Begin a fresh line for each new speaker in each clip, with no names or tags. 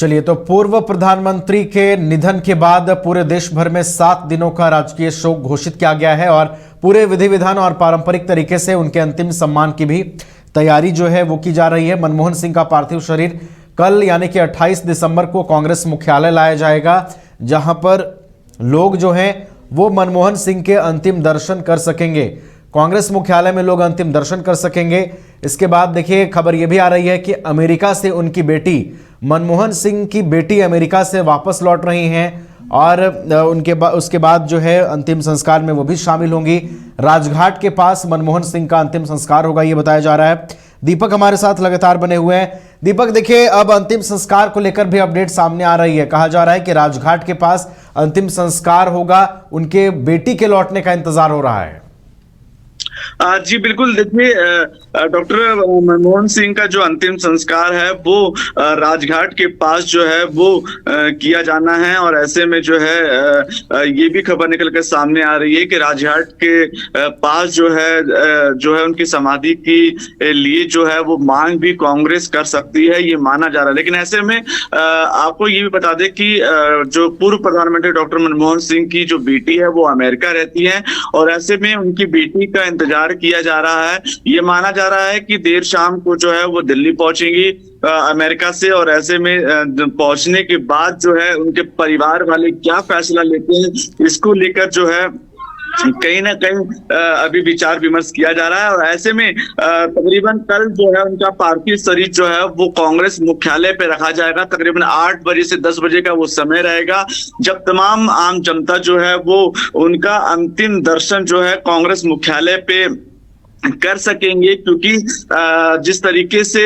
चलिए, तो पूर्व प्रधानमंत्री के निधन के बाद पूरे देश भर में 7 दिनों का राजकीय शोक घोषित किया गया है और पूरे विधि विधान और पारंपरिक तरीके से उनके अंतिम सम्मान की भी तैयारी जो है वो की जा रही है। मनमोहन सिंह का पार्थिव शरीर कल यानी कि 28 दिसंबर को कांग्रेस मुख्यालय लाया जाएगा, जहां पर लोग जो हैं वो मनमोहन सिंह के अंतिम दर्शन कर सकेंगे। कांग्रेस मुख्यालय में लोग अंतिम दर्शन कर सकेंगे। इसके बाद देखिए, खबर यह भी आ रही है कि अमेरिका से उनकी बेटी, मनमोहन सिंह की बेटी अमेरिका से वापस लौट रही हैं और उसके बाद जो है अंतिम संस्कार में वो भी शामिल होंगी। राजघाट के पास मनमोहन सिंह का अंतिम संस्कार होगा, ये बताया जा रहा है। दीपक हमारे साथ लगातार बने हुए हैं। दीपक, देखिए, अब अंतिम संस्कार को लेकर भी अपडेट सामने आ रही है। कहा जा रहा है कि राजघाट के पास अंतिम संस्कार होगा, उनके बेटी के लौटने का इंतजार हो रहा है।
जी बिल्कुल, देखिए, डॉक्टर मनमोहन सिंह का जो अंतिम संस्कार है वो राजघाट के पास जो है वो किया जाना है। और ऐसे में जो है ये भी खबर निकल कर सामने आ रही है कि राजघाट के पास जो है उनकी समाधि के लिए जो है वो मांग भी कांग्रेस कर सकती है, ये माना जा रहा है। लेकिन ऐसे में आपको ये भी बता दें कि जो पूर्व प्रधानमंत्री डॉक्टर मनमोहन सिंह की जो बेटी है वो अमेरिका रहती है और ऐसे में उनकी बेटी का इंतजार किया जा रहा है। ये माना जा रहा है कि देर शाम को जो है वो दिल्ली पहुंचेंगी अमेरिका से, और ऐसे में पहुंचने के बाद जो है उनके परिवार वाले क्या फैसला लेते हैं इसको लेकर जो है कहीं ना कहीं अभी विचार विमर्श किया जा रहा है। और ऐसे में तकरीबन कल जो है उनका पार्थिव शरीर जो है वो कांग्रेस मुख्यालय पे रखा जाएगा। तकरीबन 8 बजे से 10 बजे का वो समय रहेगा जब तमाम आम जनता जो है वो उनका अंतिम दर्शन जो है कांग्रेस मुख्यालय पे कर सकेंगे, क्योंकि जिस तरीके से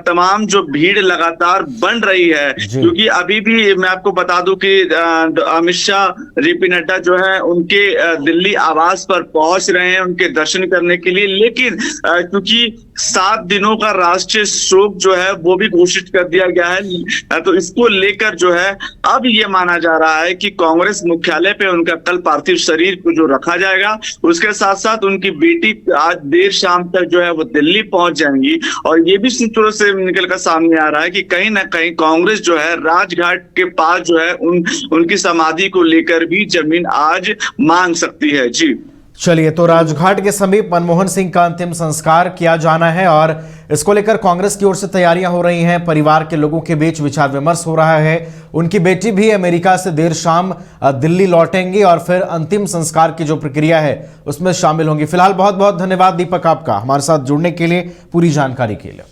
तमाम जो भीड़ लगातार बन रही है, क्योंकि अभी भी मैं आपको बता दूं कि अमित शाह, जेपी नड्डा जो है उनके दिल्ली आवास पर पहुंच रहे हैं उनके दर्शन करने के लिए। लेकिन क्योंकि 7 दिनों का राष्ट्रीय शोक जो है वो भी घोषित कर दिया गया है, तो इसको लेकर जो है अब ये माना जा रहा है कि कांग्रेस मुख्यालय पे उनका कल पार्थिव शरीर को जो रखा जाएगा, उसके साथ साथ उनकी बेटी आज देर शाम तक जो है वो दिल्ली पहुंच जाएंगी। और ये भी सूत्रों से निकलकर सामने आ रहा है कि कहीं ना कहीं कांग्रेस जो है राजघाट के पास जो है उनकी समाधि को लेकर भी जमीन आज मांग सकती है। जी
चलिए, तो राजघाट के समीप मनमोहन सिंह का अंतिम संस्कार किया जाना है और इसको लेकर कांग्रेस की ओर से तैयारियां हो रही हैं। परिवार के लोगों के बीच विचार विमर्श हो रहा है। उनकी बेटी भी अमेरिका से देर शाम दिल्ली लौटेंगी और फिर अंतिम संस्कार की जो प्रक्रिया है उसमें शामिल होंगी। फिलहाल बहुत बहुत धन्यवाद दीपक आपका हमारे साथ जुड़ने के लिए, पूरी जानकारी के लिए।